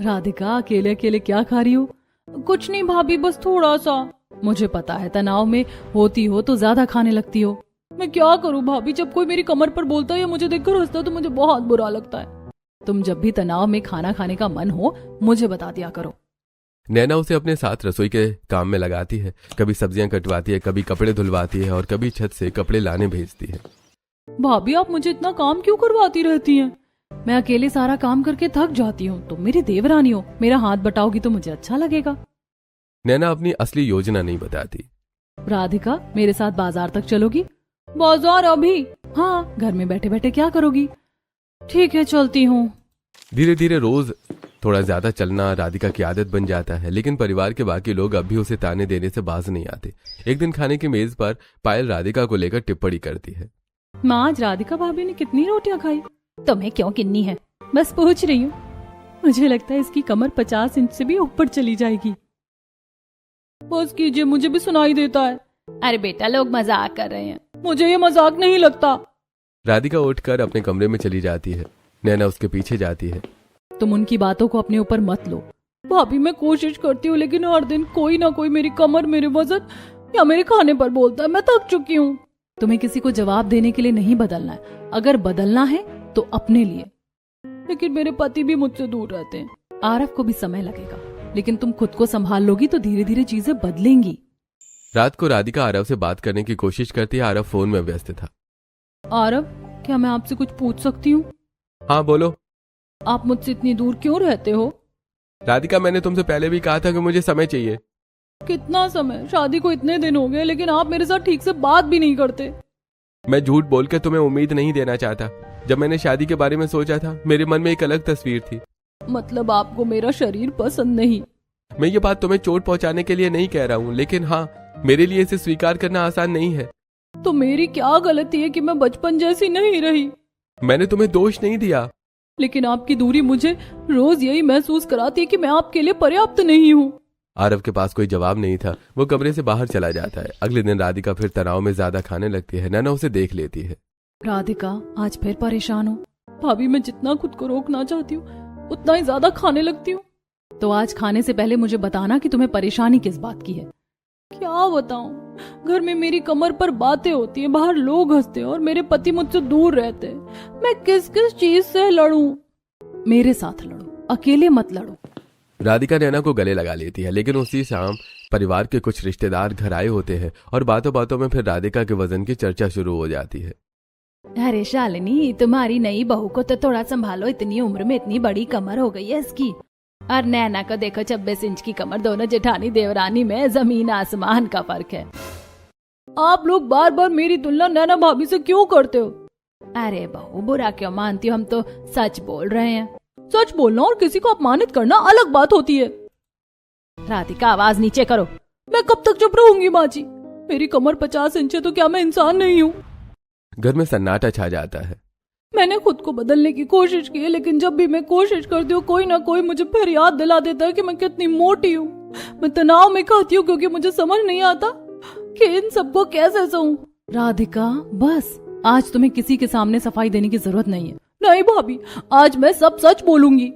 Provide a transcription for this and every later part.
राधिका अकेले अकेले क्या खा रही हो? कुछ नहीं भाभी, बस थोड़ा सा। मुझे पता है तनाव में होती हो तो ज्यादा खाने लगती हो। मैं क्या करूं भाभी, जब कोई मेरी कमर पर बोलता है या मुझे देखकर हंसता है तो मुझे बहुत बुरा लगता है। तुम जब भी तनाव में खाना खाने का मन हो मुझे बता दिया करो। नैना उसे अपने साथ रसोई के काम में लगाती है। कभी सब्जियां कटवाती है, कभी कपड़े धुलवाती है और कभी छत से कपड़े लाने भेजती है। भाभी आप मुझे इतना काम क्यों करवाती रहती हैं? मैं अकेले सारा काम करके थक जाती हूँ। तुम मेरी देवरानी हो, मेरा हाथ बटाओगी तो मुझे अच्छा लगेगा। नैना अपनी असली योजना नहीं बताती। राधिका मेरे साथ बाजार तक चलोगी? बाजार अभी? हाँ, घर में बैठे बैठे क्या करोगी? ठीक है चलती हूँ। धीरे धीरे रोज थोड़ा ज्यादा चलना राधिका की आदत बन जाता है, लेकिन परिवार के बाकी लोग अब भी उसे ताने देने से बाज नहीं आते। एक दिन खाने की मेज पर पायल राधिका को लेकर टिप्पणी करती है। माँ, आज राधिका भाभी ने कितनी रोटियां खाई? तुम्हें क्यों गिननी है, बस पूछ रही हूँ। मुझे लगता है इसकी कमर 50 इंच से भी ऊपर चली जाएगी। बस कीजिए, मुझे भी सुनाई देता है। अरे बेटा, लोग मजाक कर रहे हैं, मुझे ये मजाक नहीं लगता। राधिका उठकर अपने कमरे में चली जाती है। नैना उसके पीछे जाती है। तुम उनकी बातों को अपने ऊपर मत लो। भाभी मैं कोशिश करती हूँ लेकिन हर दिन कोई ना कोई मेरी कमर, मेरे वजन या मेरे खाने पर बोलता है। मैं थक चुकी हूँ। तुम्हें किसी को जवाब देने के लिए नहीं बदलना है। अगर बदलना है तो अपने लिए। लेकिन मेरे पति भी मुझसे दूर रहते हैं। आरव को भी समय लगेगा, लेकिन तुम खुद को संभाल लोगी तो धीरे धीरे चीजें बदलेंगी। रात को राधिका आरव से बात करने की कोशिश करती है। आरव फोन में व्यस्त था। आरव, क्या मैं आपसे कुछ पूछ सकती हूँ? हाँ बोलो। आप मुझसे इतनी दूर क्यों रहते हो? राधिका, मैंने तुमसे पहले भी कहा था कि मुझे समय चाहिए। कितना समय? शादी को इतने दिन हो गए लेकिन आप मेरे साथ ठीक से बात भी नहीं करते। मैं झूठ बोल के तुम्हें उम्मीद नहीं देना चाहता। जब मैंने शादी के बारे में सोचा था मेरे मन में एक अलग तस्वीर थी। मतलब आपको मेरा शरीर पसंद नहीं? मैं ये बात तुम्हें चोट पहुंचाने के लिए नहीं कह रहा हूँ, लेकिन हाँ, मेरे लिए इसे स्वीकार करना आसान नहीं है। तो मेरी क्या गलती है कि मैं बचपन जैसी नहीं रही? मैंने तुम्हें दोष नहीं दिया। लेकिन आपकी दूरी मुझे रोज यही महसूस कराती है कि मैं आपके लिए पर्याप्त नहीं हूँ। आरव के पास कोई जवाब नहीं था। वो कमरे से बाहर चला जाता है। अगले दिन राधिका फिर तनाव में ज्यादा खाने लगती है। नैना उसे देख लेती है। राधिका, आज फिर परेशान हो? भाभी मैं जितना खुद को रोकना चाहती हूँ उतना ही ज्यादा खाने लगती हूँ। तो आज खाने से पहले मुझे बताना कि तुम्हें परेशानी किस बात की है। क्या बताऊं, घर में मेरी कमर पर बातें होती है, बाहर लोग हंसते हैं और मेरे पति मुझसे दूर रहते हैं। मैं किस किस चीज से लड़ूं? मेरे साथ लड़ो, अकेले मत लड़ो। राधिका नैना को गले लगा लेती है, लेकिन उसी शाम परिवार के कुछ रिश्तेदार घर आए होते हैं और बातों बातों में फिर राधिका के वजन की चर्चा शुरू हो जाती है। अरे शालिनी, तुम्हारी नई बहू को तो थोड़ा संभालो, इतनी उम्र में इतनी बड़ी कमर हो गई है इसकी। और नैना को देखो, 26 इंच की कमर। दोनों जेठानी देवरानी में जमीन आसमान का फर्क है। आप लोग बार बार मेरी तुलना नैना भाभी से क्यों करते हो? अरे बहू, बुरा क्यों मानती हो? हम तो सच बोल रहे हैं। सच बोलना और किसी को अपमानित करना अलग बात होती है। राधिका, आवाज नीचे करो। मैं कब तक चुप रहूंगी माँ जी? मेरी कमर 50 इंच है तो क्या मैं इंसान नहीं हूँ? घर में सन्नाटा छा जाता है। मैंने खुद को बदलने की कोशिश की है, लेकिन जब भी मैं कोशिश करती हूँ कोई ना कोई मुझे फिर याद दिला देता है कि मैं कितनी मोटी हूँ। मैं तनाव में खाती हूँ क्योंकि मुझे समझ नहीं आता कि इन सबको कैसे सहूं। राधिका, बस आज तुम्हें किसी के सामने सफाई देने की जरूरत नहीं है। नहीं भाभी, आज मैं सब सच बोलूंगी।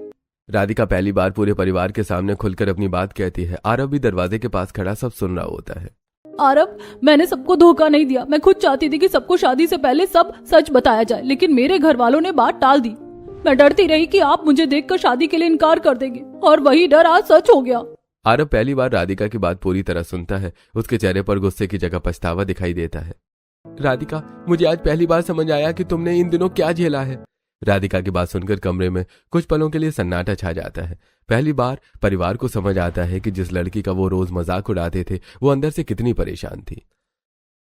राधिका पहली बार पूरे परिवार के सामने खुलकर अपनी बात कहती है। आरव भी दरवाजे के पास खड़ा सब सुन रहा होता है। आरव, मैंने सबको धोखा नहीं दिया। मैं खुद चाहती थी कि सबको शादी से पहले सब सच बताया जाए, लेकिन मेरे घर वालों ने बात टाल दी। मैं डरती रही कि आप मुझे देखकर शादी के लिए इनकार कर देंगे, और वही डर आज सच हो गया। आरव पहली बार राधिका की बात पूरी तरह सुनता है। उसके चेहरे पर गुस्से की जगह पछतावा दिखाई देता है। राधिका, मुझे आज पहली बार समझ आया कि तुमने इन दिनों क्या झेला है। राधिका की बात सुनकर कमरे में कुछ पलों के लिए सन्नाटा छा जाता है। पहली बार परिवार को समझ आता है कि जिस लड़की का वो रोज मजाक उड़ाते थे वो अंदर से कितनी परेशान थी।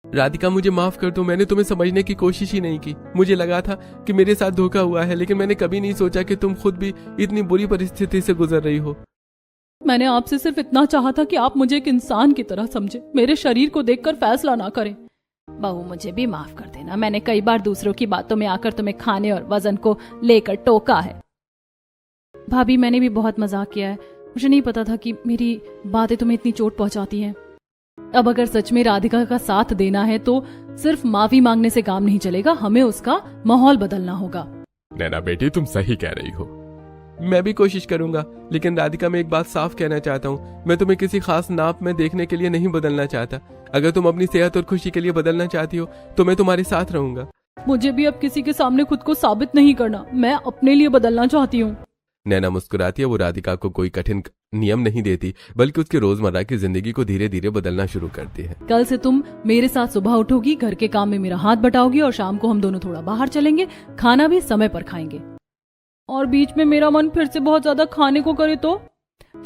राधिका, मुझे माफ कर दो। मैंने तुम्हें समझने की कोशिश ही नहीं की। मुझे लगा था कि मेरे साथ धोखा हुआ है, लेकिन मैंने कभी नहीं सोचा कि तुम खुद भी इतनी बुरी परिस्थिति से गुजर रही हो। मैंने आपसे सिर्फ इतना चाहा था कि आप मुझे एक इंसान की तरह समझे, मेरे शरीर को देखकर फैसला ना करें। बहू, मुझे भी माफ कर देना। मैंने कई बार दूसरों की बातों में आकर तुम्हें खाने और वजन को लेकर टोका है। भाभी, मैंने भी बहुत मजाक किया है। मुझे नहीं पता था कि मेरी बातें तुम्हें इतनी चोट पहुंचाती हैं। अब अगर सच में राधिका का साथ देना है तो सिर्फ माफी मांगने से काम नहीं चलेगा, हमें उसका माहौल बदलना होगा। नैना बेटी, तुम सही कह रही हो। मैं भी कोशिश करूंगा, लेकिन राधिका मैं एक बात साफ कहना चाहता हूँ, मैं तुम्हें किसी खास नाप में देखने के लिए नहीं बदलना चाहता। अगर तुम अपनी सेहत और खुशी के लिए बदलना चाहती हो तो मैं तुम्हारे साथ रहूंगा। मुझे भी अब किसी के सामने खुद को साबित नहीं करना, मैं अपने लिए बदलना चाहती हूँ। नैना मुस्कुराती है। वो राधिका को कोई कठिन नियम नहीं देती, बल्कि उसकी रोजमर्रा की जिंदगी को धीरे धीरे बदलना शुरू करती है। कल से तुम मेरे साथ सुबह उठोगी, घर के काम में मेरा हाथ बटाओगी और शाम को हम दोनों थोड़ा बाहर चलेंगे, खाना भी समय पर खाएंगे। और बीच में मेरा मन फिर से बहुत ज्यादा खाने को करे तो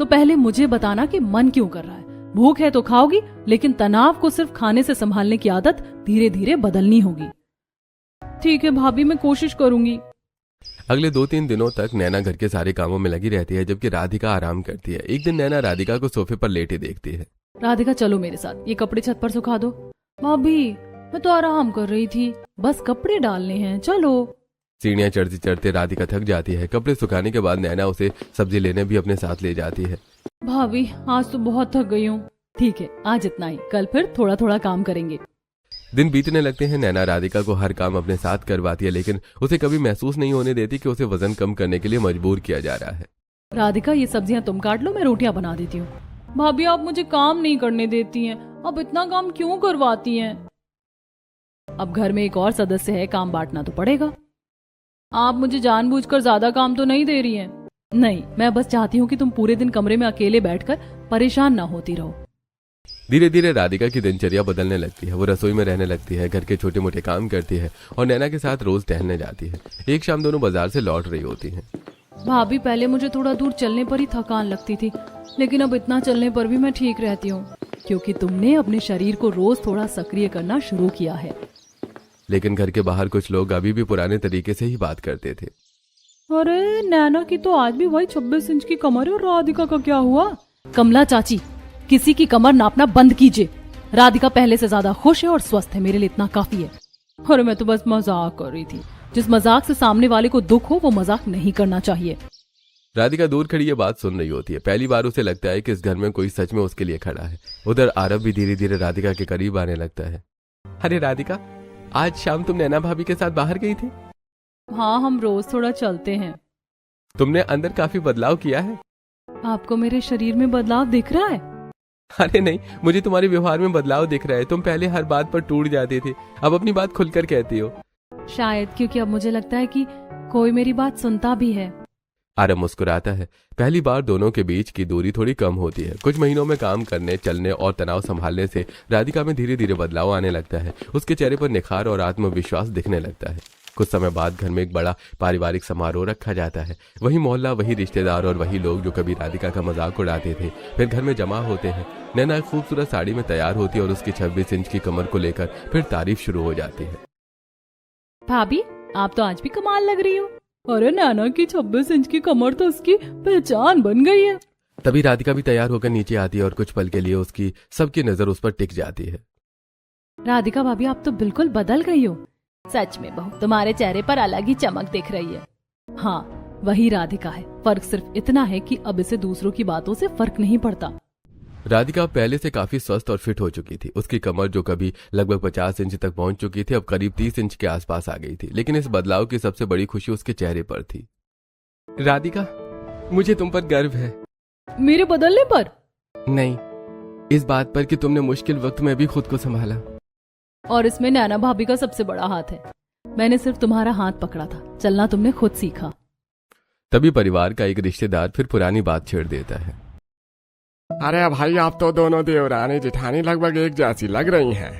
पहले मुझे बताना कि मन क्यों कर रहा है। भूख है तो खाओगी, लेकिन तनाव को सिर्फ खाने से संभालने की आदत धीरे धीरे बदलनी होगी। ठीक है भाभी, मैं कोशिश करूंगी। अगले 2-3 दिनों तक नैना घर के सारे कामों में लगी रहती है, जबकि राधिका आराम करती है। एक दिन नैना राधिका को सोफे पर लेटे देखती है। राधिका चलो मेरे साथ, ये कपड़े छत पर सुखा दो। भाभी मैं तो आराम कर रही थी, बस कपड़े डालने हैं, चलो। सीढ़ियां चढ़ते चढ़ते राधिका थक जाती है। कपड़े सुखाने के बाद नैना उसे सब्जी लेने भी अपने साथ ले जाती है। भाभी आज तो बहुत थक गई हूँ। ठीक है, आज इतना ही, कल फिर थोड़ा थोड़ा काम करेंगे। दिन बीतने लगते हैं। नैना राधिका को हर काम अपने साथ करवाती है, लेकिन उसे कभी महसूस नहीं होने देती कि उसे वजन कम करने के लिए मजबूर किया जा रहा है। राधिका ये सब्जियां तुम काट लो, मैं रोटियां बना देती हूँ। भाभी आप मुझे काम नहीं करने देती हैं, अब इतना काम क्यों करवाती हैं? अब घर में एक और सदस्य है, काम बांटना तो पड़ेगा। आप मुझे जानबूझकर ज्यादा काम तो नहीं दे रही हैं? नहीं, मैं बस चाहती हूँ कि तुम पूरे दिन कमरे में अकेले बैठकर परेशान ना होती रहो। धीरे धीरे राधिका की दिनचर्या बदलने लगती है। वो रसोई में रहने लगती है, घर के छोटे मोटे काम करती है और नैना के साथ रोज टहलने जाती है। एक शाम दोनों बाजार से लौट रही होती हैं। भाभी पहले मुझे थोड़ा दूर चलने पर ही थकान लगती थी, लेकिन अब इतना चलने पर भी मैं ठीक रहती हूँ, क्योंकि तुमने अपने शरीर को रोज थोड़ा सक्रिय करना शुरू किया है। लेकिन घर के बाहर कुछ लोग अभी भी पुराने तरीके से ही बात करते थे। अरे नैना की तो आज भी वही 26 इंच की कमर है, और राधिका का क्या हुआ? कमला चाची, किसी की कमर नापना बंद कीजिए। राधिका पहले से ज्यादा खुश है और स्वस्थ है, मेरे लिए इतना काफी है। और मैं तो बस मजाक कर रही थी। जिस मजाक से सामने वाले को दुख हो वो मजाक नहीं करना चाहिए। राधिका दूर खड़ी ये बात सुन रही होती है। पहली बार उसे लगता है कि इस घर में कोई सच में उसके लिए खड़ा है। उधर आरव भी धीरे धीरे राधिका के करीब आने लगता है। अरे राधिका, आज शाम तुम नैना भाभी के साथ बाहर गई थी? हाँ, हम रोज थोड़ा चलते हैं। तुमने अंदर काफी बदलाव किया है। आपको मेरे शरीर में बदलाव दिख रहा है? अरे नहीं, मुझे तुम्हारे व्यवहार में बदलाव दिख रहा है। तुम पहले हर बात पर टूट जाती थी, अब अपनी बात खुलकर कहती हो। शायद क्योंकि अब मुझे लगता है कि कोई मेरी बात सुनता भी है। आरव मुस्कुराता है। पहली बार दोनों के बीच की दूरी थोड़ी कम होती है। कुछ महीनों में काम करने, चलने और तनाव संभालने से राधिका में धीरे धीरे बदलाव आने लगता है। उसके चेहरे पर निखार और आत्मविश्वास दिखने लगता है। कुछ समय बाद घर में एक बड़ा पारिवारिक समारोह रखा जाता है। वही मोहल्ला, वही रिश्तेदार और वही लोग जो कभी राधिका का मजाक उड़ाते थे फिर घर में जमा होते हैं। नैना एक खूबसूरत साड़ी में तैयार होती है और उसकी 26 इंच की कमर को लेकर फिर तारीफ शुरू हो जाती है। भाभी आप तो आज भी कमाल लग रही हो। अरे नैना की 26 इंच की कमर तो उसकी पहचान बन गई है। तभी राधिका भी तैयार होकर नीचे आती है और कुछ पल के लिए उसकी सबकी नजर उस पर टिक जाती है। राधिका भाभी आप तो बिल्कुल बदल गई हो। सच में बहू, तुम्हारे चेहरे पर अलग ही चमक दिख रही है। हाँ, वही राधिका है। फर्क सिर्फ इतना है कि अब इसे दूसरों की बातों से फर्क नहीं पड़ता। राधिका पहले से काफी स्वस्थ और फिट हो चुकी थी। उसकी कमर जो कभी लगभग 50 इंच तक पहुंच चुकी थी अब करीब 30 इंच के आसपास आ गई थी। लेकिन इस बदलाव की सबसे बड़ी खुशी उसके चेहरे पर थी। राधिका, मुझे तुम पर गर्व है। मेरे बदलने पर? नहीं, इस बात पर कि तुमने मुश्किल वक्त में भी खुद को संभाला। और इसमें नैना भाभी का सबसे बड़ा हाथ है। मैंने सिर्फ तुम्हारा हाथ पकड़ा था, चलना तुमने खुद सीखा। तभी परिवार का एक रिश्तेदार फिर पुरानी बात छेड़ देता है। अरे भाई, आप तो दोनों देवरानी जेठानी लगभग एक जैसी लग रही हैं।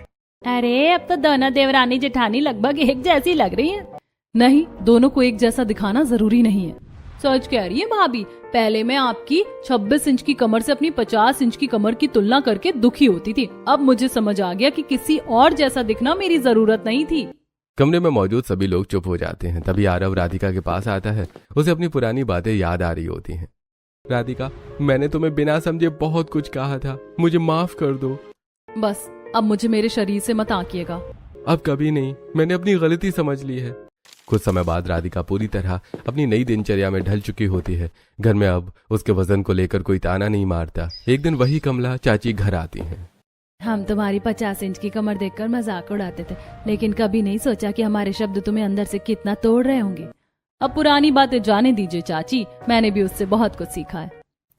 अरे अब तो दोनों देवरानी जेठानी लगभग एक जैसी लग रही हैं। नहीं, दोनों को एक जैसा दिखाना जरूरी नहीं है। सच कह रही है भाभी, पहले मैं आपकी 26 इंच की कमर से अपनी 50 इंच की कमर की तुलना करके दुखी होती थी। अब मुझे समझ आ गया कि किसी और जैसा दिखना मेरी जरूरत नहीं थी। कमरे में मौजूद सभी लोग चुप हो जाते हैं। तभी आरव राधिका के पास आता है। उसे अपनी पुरानी बातें याद आ रही होती हैं। राधिका, मैंने तुम्हें बिना समझे बहुत कुछ कहा था, मुझे माफ कर दो। बस अब मुझे मेरे शरीर से मत आंकिएगा। अब कभी नहीं, मैंने अपनी गलती समझ ली है। कुछ समय बाद राधिका पूरी तरह अपनी नई दिनचर्या में ढल चुकी होती है। घर में अब उसके वजन को लेकर कोई ताना नहीं मारता। एक दिन वही कमला चाची घर आती हैं। हम तुम्हारी 50 इंच की कमर देखकर मजाक उड़ाते थे, लेकिन कभी नहीं सोचा कि हमारे शब्द तुम्हें अंदर से कितना तोड़ रहे होंगे। अब पुरानी बातें जाने दीजिए चाची, मैंने भी उससे बहुत कुछ सीखा है।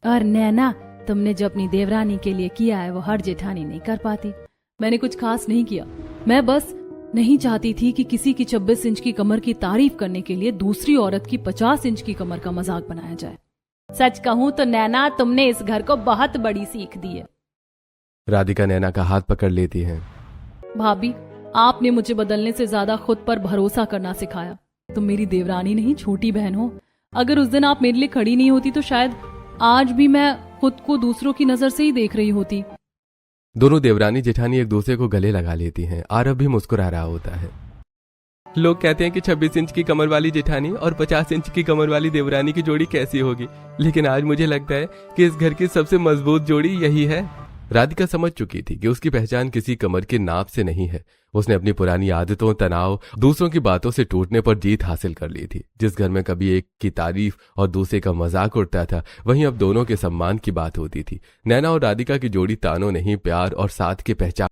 और नैना, तुमने जो अपनी देवरानी के लिए किया है वो हर जेठानी नहीं कर पाती। मैंने कुछ खास नहीं किया, मैं बस नहीं चाहती थी कि किसी की 26 इंच की कमर की तारीफ करने के लिए दूसरी औरत की 50 इंच की कमर का मजाक बनाया जाए। सच कहूं तो नैना, तुमने इस घर को बहुत बड़ी सीख दी है। राधिका नैना का हाथ पकड़ लेती है। भाभी, आपने मुझे बदलने से ज्यादा खुद पर भरोसा करना सिखाया। तुम मेरी देवरानी नहीं, छोटी बहन हो। अगर उस दिन आप मेरे लिए खड़ी नहीं होती तो शायद आज भी मैं खुद को दूसरों की नजर से ही देख रही होती। दोनों देवरानी जेठानी एक दूसरे को गले लगा लेती हैं। आरव भी मुस्कुरा रहा होता है। लोग कहते हैं कि 26 इंच की कमर वाली जेठानी और 50 इंच की कमर वाली देवरानी की जोड़ी कैसी होगी, लेकिन आज मुझे लगता है कि इस घर की सबसे मजबूत जोड़ी यही है। राधिका समझ चुकी थी कि उसकी पहचान किसी कमर के नाप से नहीं है। उसने अपनी पुरानी आदतों, तनाव, दूसरों की बातों से टूटने पर जीत हासिल कर ली थी। जिस घर में कभी एक की तारीफ और दूसरे का मजाक उड़ता था, वहीं अब दोनों के सम्मान की बात होती थी। नैना और राधिका की जोड़ी तानों नहीं, प्यार और साथ की पहचान